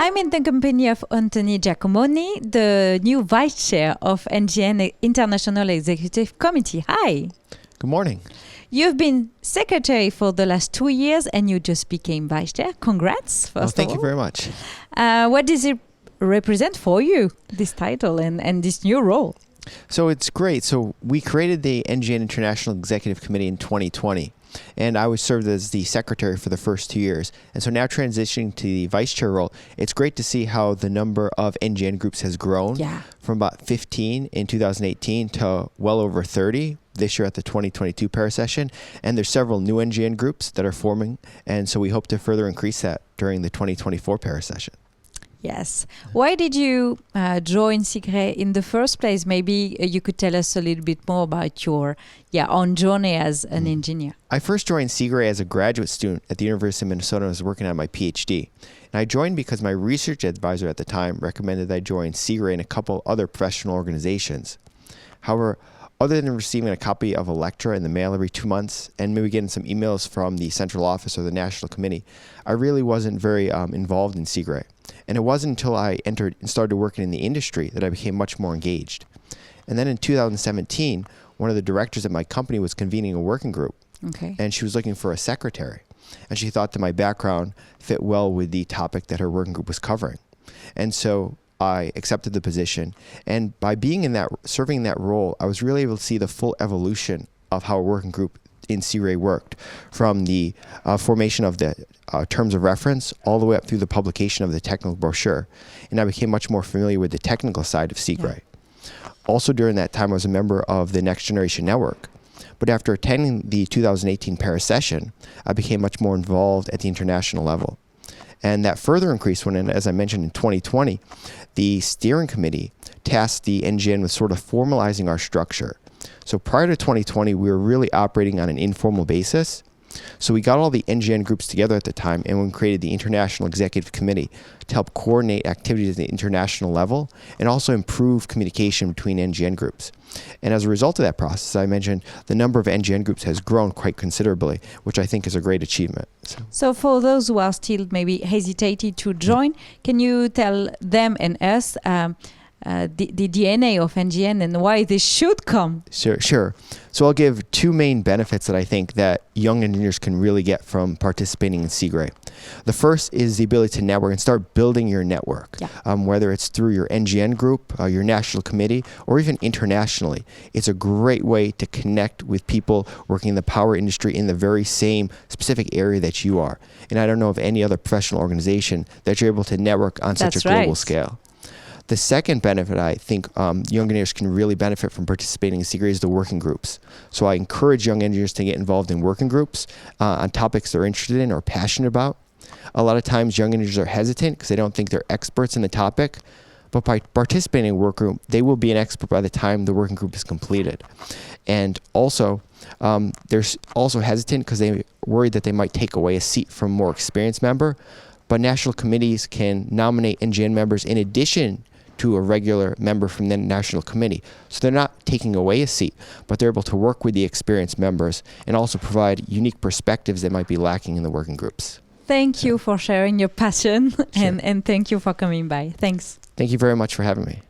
I'm in the company of Anthony Giacomoni, the new Vice Chair of NGN International Executive Committee. Hi. Good morning. You've been Secretary for the last 2 years and you just became Vice Chair. Congrats, first of all. Thank you very much. What does it represent for you, this title and this new role? So it's great. So we created the NGN International Executive Committee in 2020. And I was served as the secretary for the first 2 years. And so now transitioning to the vice chair role, it's great to see how the number of NGN groups has grown from about 15 in 2018 to well over 30 this year at the 2022 Paris session. And there's several new NGN groups that are forming. And so we hope to further increase that during the 2024 Paris session. Yes. Why did you join CIGRE in the first place? Maybe you could tell us a little bit more about your own journey as an engineer. I first joined CIGRE as a graduate student at the University of Minnesota. I was working on my PhD. And I joined because my research advisor at the time recommended I join CIGRE and a couple other professional organizations. However, other than receiving a copy of a lecture in the mail every 2 months and maybe getting some emails from the central office or the national committee, I really wasn't very involved in CIGRE. And it wasn't until I entered and started working in the industry that I became much more engaged. And then in 2017, one of the directors at my company was convening a working group. Okay. And she was looking for a secretary. And she thought that my background fit well with the topic that her working group was covering. And so I accepted the position. And by being in that, serving in that role, I was really able to see the full evolution of how a working group in CIGRE worked, from the formation of the terms of reference all the way up through the publication of the technical brochure. And I became much more familiar with the technical side of CIGRE. Also during that time, I was a member of the Next Generation Network. But after attending the 2018 Paris session, I became much more involved at the international level. And that further increased when, as I mentioned, in 2020, the steering committee tasked the NGN with sort of formalizing our structure. So prior to 2020, we were really operating on an informal basis. So we got all the NGN groups together at the time and we created the International Executive Committee to help coordinate activities at the international level and also improve communication between NGN groups. And as a result of that process, I mentioned the number of NGN groups has grown quite considerably, which I think is a great achievement. So for those who are still maybe hesitated to join, can you tell them and us the DNA of NGN and why they should come? Sure. So I'll give two main benefits that I think that young engineers can really get from participating in CIGRE. The first is the ability to network and start building your network, whether it's through your NGN group, your national committee, or even internationally. It's a great way to connect with people working in the power industry in the very same specific area that you are. And I don't know of any other professional organization that you're able to network on such a global scale. The second benefit I think young engineers can really benefit from participating in CIGRE is the working groups. So I encourage young engineers to get involved in working groups on topics they're interested in or passionate about. A lot of times young engineers are hesitant because they don't think they're experts in the topic. But by participating in a work group, they will be an expert by the time the working group is completed. And also, they're also hesitant because they're worried that they might take away a seat from a more experienced member. But national committees can nominate NGN members in addition to a regular member from the national committee. So they're not taking away a seat, but they're able to work with the experienced members and also provide unique perspectives that might be lacking in the working groups. Thank you for sharing your passion and thank you for coming by. Thanks. Thank you very much for having me.